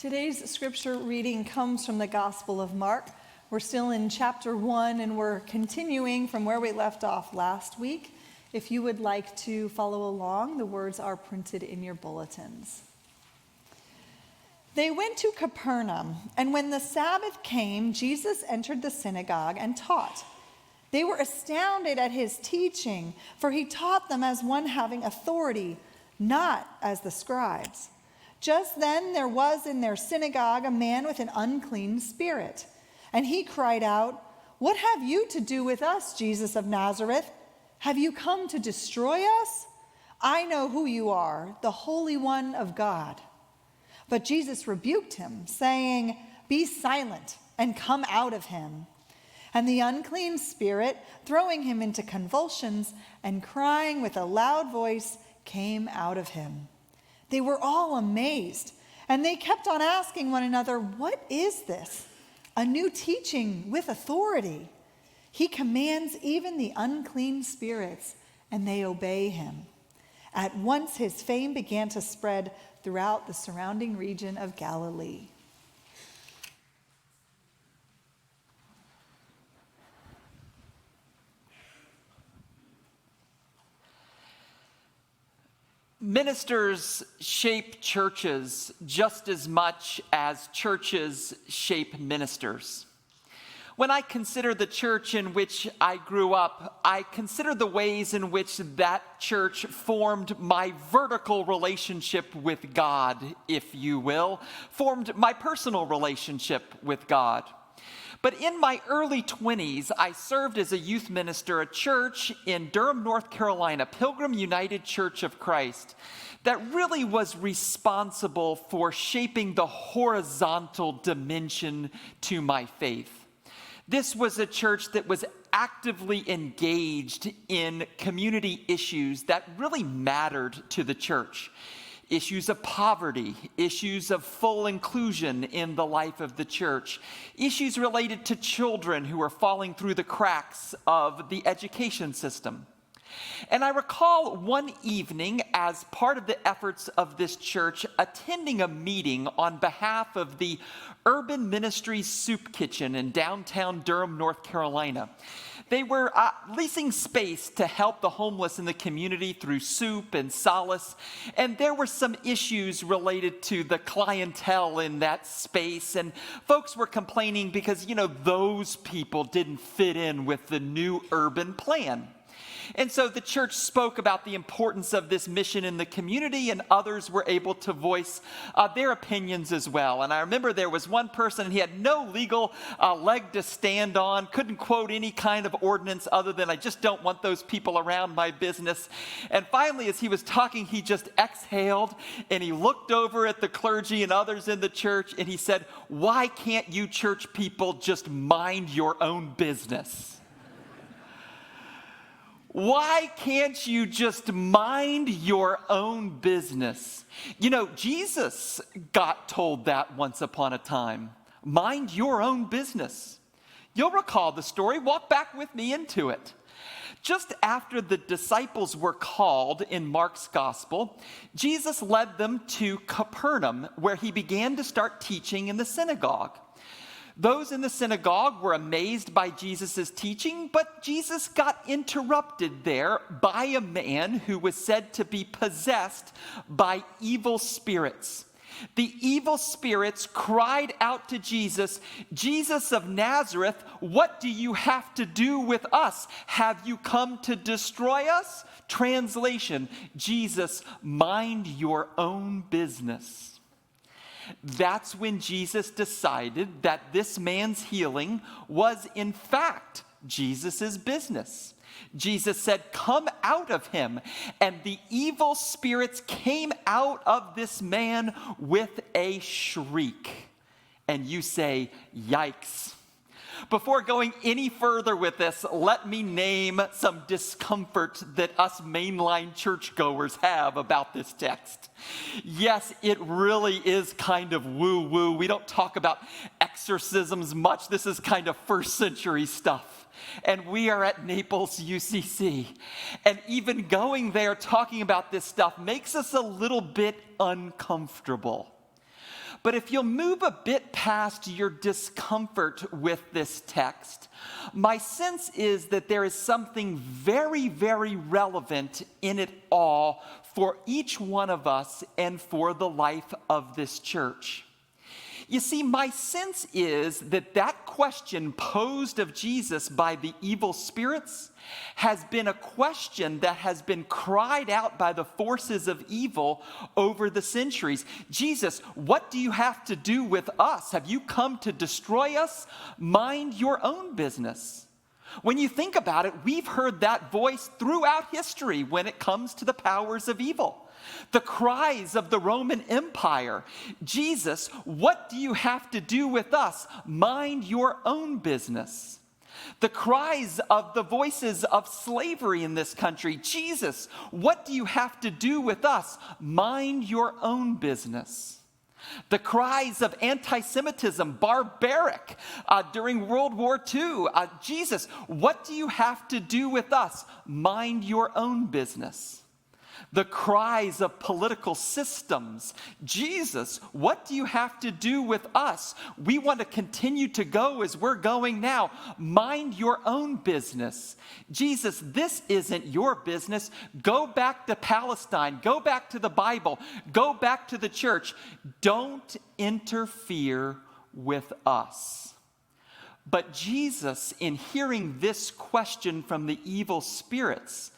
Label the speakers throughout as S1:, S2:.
S1: Today's scripture reading comes from the Gospel of Mark. We're still in chapter 1 and we're continuing from where we left off last week. If you would like to follow along, the words are printed in your bulletins. They went to Capernaum, and when the Sabbath came, Jesus entered the synagogue and taught. They were astounded at his teaching, for he taught them as one having authority, not as the scribes. Just then there was in their synagogue a man with an unclean spirit, and he cried out, "What have you to do with us, Jesus of Nazareth? Have you come to destroy us? I know who you are, the Holy One of God." But Jesus rebuked him, saying, "Be silent and come out of him." And the unclean spirit, throwing him into convulsions and crying with a loud voice, came out of him. They were all amazed, and they kept on asking one another, "What is this? A new teaching with authority. He commands even the unclean spirits, and they obey him." At once his fame began to spread throughout the surrounding region of Galilee.
S2: Ministers shape churches just as much as churches shape ministers. When I consider the church in which I grew up, I consider the ways in which that church formed my vertical relationship with God, if you will, formed my personal relationship with God. But in my early 20s, I served as a youth minister at a church in Durham, North Carolina, Pilgrim United Church of Christ, that really was responsible for shaping the horizontal dimension to my faith. This was a church that was actively engaged in community issues that really mattered to the church. Issues of poverty, issues of full inclusion in the life of the church, issues related to children who are falling through the cracks of the education system. And I recall one evening, as part of the efforts of this church, attending a meeting on behalf of the Urban Ministries Soup Kitchen in downtown Durham, North Carolina. They were leasing space to help the homeless in the community through soup and solace. And there were some issues related to the clientele in that space. And folks were complaining because, those people didn't fit in with the new urban plan. And so the church spoke about the importance of this mission in the community, and others were able to voice their opinions as well. And I remember there was one person, he had no legal leg to stand on, couldn't quote any kind of ordinance other than, "I just don't want those people around my business." And finally, as he was talking, he just exhaled, and he looked over at the clergy and others in the church, and he said, "Why can't you church people just mind your own business? Why can't you just mind your own business?" Jesus got told that once upon a time. Mind your own business. You'll recall the story. Walk back with me into it. Just after the disciples were called in Mark's gospel, Jesus led them to Capernaum, where he began to start teaching in the synagogue. Those in the synagogue were amazed by Jesus' teaching, but Jesus got interrupted there by a man who was said to be possessed by evil spirits. The evil spirits cried out to Jesus, "Jesus of Nazareth, what do you have to do with us? Have you come to destroy us?" Translation, Jesus, mind your own business. That's when Jesus decided that this man's healing was in fact Jesus' business. Jesus said, "Come out of him." And the evil spirits came out of this man with a shriek. And you say, "Yikes." Before going any further with this, let me name some discomfort that us mainline churchgoers have about this text. Yes, it really is kind of woo-woo. We don't talk about exorcisms much. This is kind of first century stuff. And we are at Naples UCC. And even going there talking about this stuff makes us a little bit uncomfortable. But if you'll move a bit past your discomfort with this text, my sense is that there is something very, very relevant in it all for each one of us and for the life of this church. You see, my sense is that that question posed of Jesus by the evil spirits has been a question that has been cried out by the forces of evil over the centuries. Jesus, what do you have to do with us? Have you come to destroy us? Mind your own business. When you think about it, we've heard that voice throughout history when it comes to the powers of evil. The cries of the Roman Empire, Jesus, what do you have to do with us? Mind your own business. The cries of the voices of slavery in this country, Jesus, what do you have to do with us? Mind your own business. The cries of anti-Semitism, barbaric, during World War II, Jesus, what do you have to do with us? Mind your own business. The cries of political systems. Jesus, what do you have to do with us? We want to continue to go as we're going now. Mind your own business. Jesus, this isn't your business. Go back to Palestine. Go back to the Bible. Go back to the church. Don't interfere with us. But Jesus, in hearing this question from the evil spirits,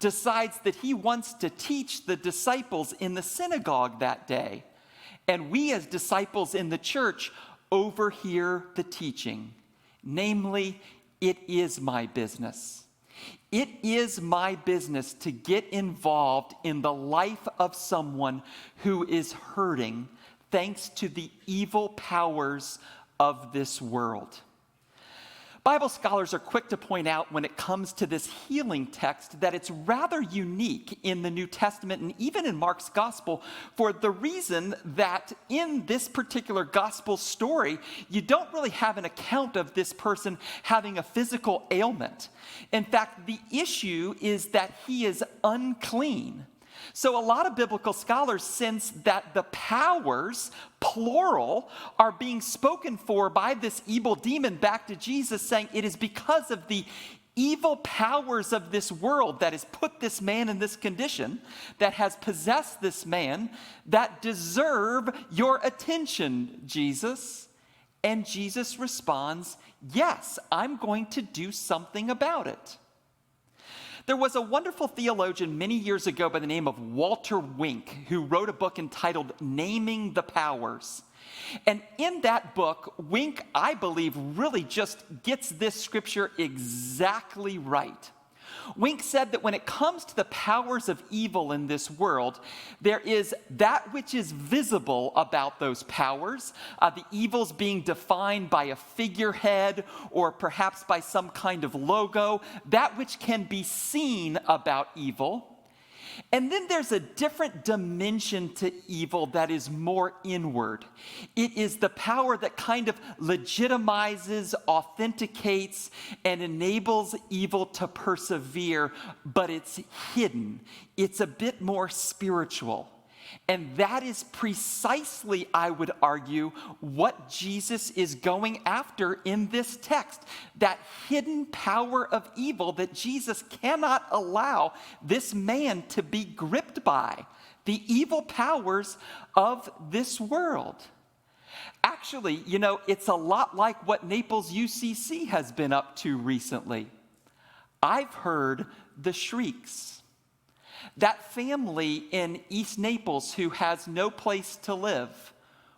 S2: decides that he wants to teach the disciples in the synagogue that day. And we as disciples in the church overhear the teaching. Namely, it is my business. It is my business to get involved in the life of someone who is hurting thanks to the evil powers of this world. Bible scholars are quick to point out when it comes to this healing text that it's rather unique in the New Testament and even in Mark's gospel for the reason that in this particular gospel story, you don't really have an account of this person having a physical ailment. In fact, the issue is that he is unclean. So a lot of biblical scholars sense that the powers, plural, are being spoken for by this evil demon back to Jesus, saying it is because of the evil powers of this world that has put this man in this condition, that has possessed this man, that deserve your attention, Jesus. And Jesus responds, yes, I'm going to do something about it. There was a wonderful theologian many years ago by the name of Walter Wink who wrote a book entitled Naming the Powers. And in that book, Wink, I believe, really just gets this scripture exactly right. Wink said that when it comes to the powers of evil in this world, there is that which is visible about those powers, the evils being defined by a figurehead or perhaps by some kind of logo, that which can be seen about evil. And then there's a different dimension to evil that is more inward. It is the power that kind of legitimizes, authenticates, and enables evil to persevere, but it's hidden. It's a bit more spiritual. And that is precisely, I would argue, what Jesus is going after in this text. That hidden power of evil that Jesus cannot allow this man to be gripped by. The evil powers of this world. Actually, you know, it's a lot like what Naples UCC has been up to recently. I've heard the shrieks. That family in East Naples who has no place to live,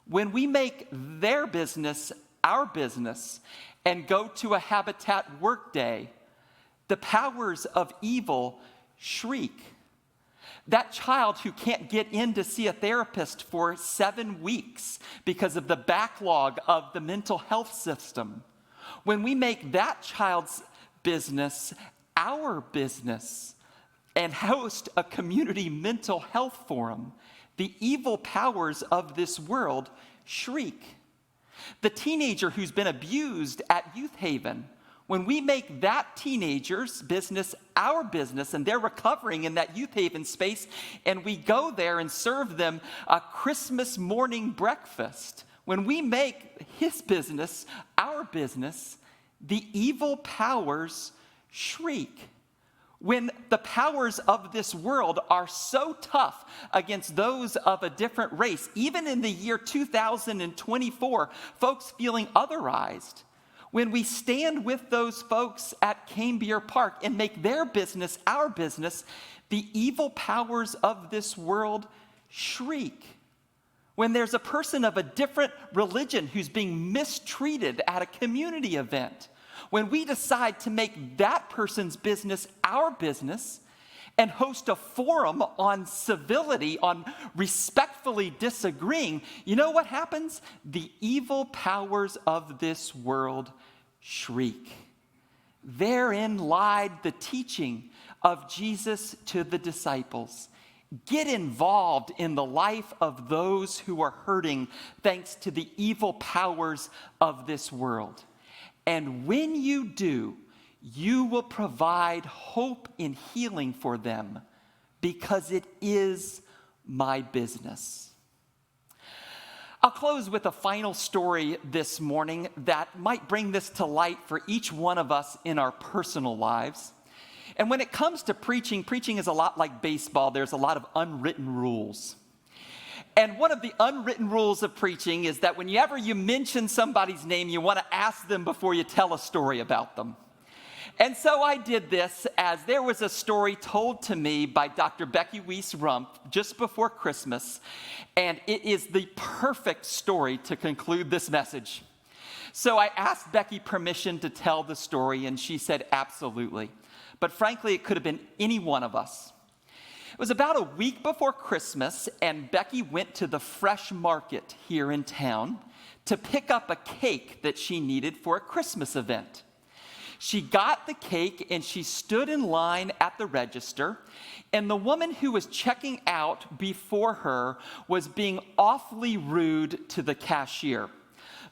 S2: when we make their business our business and go to a Habitat work day, the powers of evil shriek. That child who can't get in to see a therapist for 7 weeks because of the backlog of the mental health system, when we make that child's business our business, and host a community mental health forum, the evil powers of this world shriek. The teenager who's been abused at Youth Haven, when we make that teenager's business our business and they're recovering in that youth haven space, and we go there and serve them a Christmas morning breakfast, when we make his business our business, the evil powers shriek. When the powers of this world are so tough against those of a different race, even in the year 2024, folks feeling otherized, when we stand with those folks at Cambie Park and make their business our business, the evil powers of this world shriek. When there's a person of a different religion who's being mistreated at a community event, when we decide to make that person's business our business and host a forum on civility, on respectfully disagreeing, you know what happens? The evil powers of this world shriek. Therein lied the teaching of Jesus to the disciples. Get involved in the life of those who are hurting thanks to the evil powers of this world. And when you do, you will provide hope and healing for them because it is my business. I'll close with a final story this morning that might bring this to light for each one of us in our personal lives. And when it comes to preaching, preaching is a lot like baseball. There's a lot of unwritten rules. And one of the unwritten rules of preaching is that whenever you mention somebody's name, you want to ask them before you tell a story about them. And so I did this as there was a story told to me by Dr. Becky Weiss-Rump just before Christmas, and it is the perfect story to conclude this message. So I asked Becky permission to tell the story, and she said absolutely. But frankly, it could have been any one of us. It was about a week before Christmas, and Becky went to the fresh market here in town to pick up a cake that she needed for a Christmas event. She got the cake and she stood in line at the register, and the woman who was checking out before her was being awfully rude to the cashier.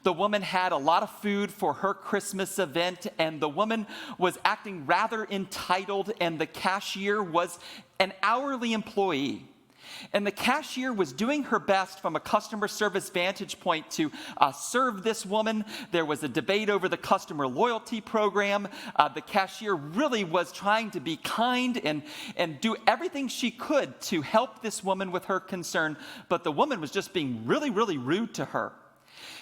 S2: The woman had a lot of food for her Christmas event, and the woman was acting rather entitled, and the cashier was an hourly employee. And the cashier was doing her best from a customer service vantage point to serve this woman. There was a debate over the customer loyalty program. The cashier really was trying to be kind and do everything she could to help this woman with her concern, but the woman was just being really, really rude to her.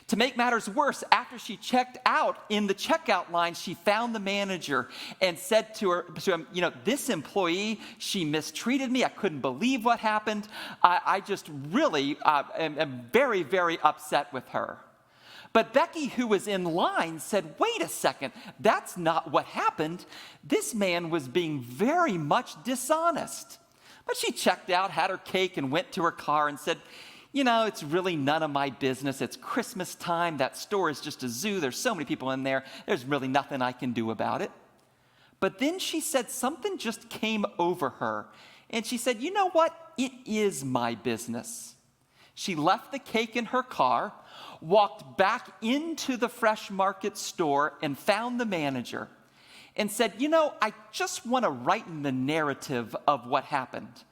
S2: To make matters worse, after she checked out in the checkout line, she found the manager and said to him, this employee, she mistreated me. I couldn't believe what happened. I just really am very, very upset with her. But Becky, who was in line, said, wait a second, that's not what happened. This man was being very much dishonest. But she checked out, had her cake, and went to her car and said, it's really none of my business. It's Christmas time. That store is just a zoo. There's so many people in there. There's really nothing I can do about it. But then she said something just came over her. And she said, you know what? It is my business. She left the cake in her car, walked back into the fresh market store and found the manager and said, I just want to write the narrative of what happened.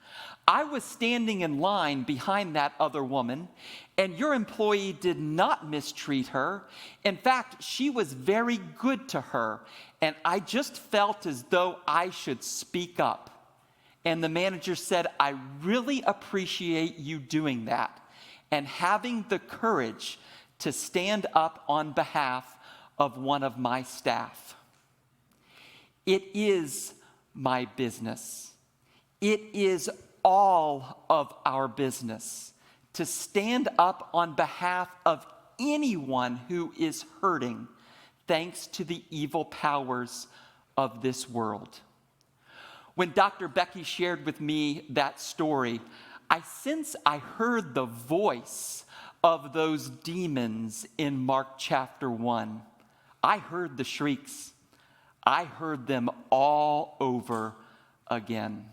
S2: I was standing in line behind that other woman, and your employee did not mistreat her. In fact, she was very good to her, and I just felt as though I should speak up. And the manager said, I really appreciate you doing that and having the courage to stand up on behalf of one of my staff. It is my business. It is all of our business to stand up on behalf of anyone who is hurting thanks to the evil powers of this world. When Dr. Becky shared with me that story, I heard the voice of those demons in Mark chapter 1. I heard the shrieks. I heard them all over again.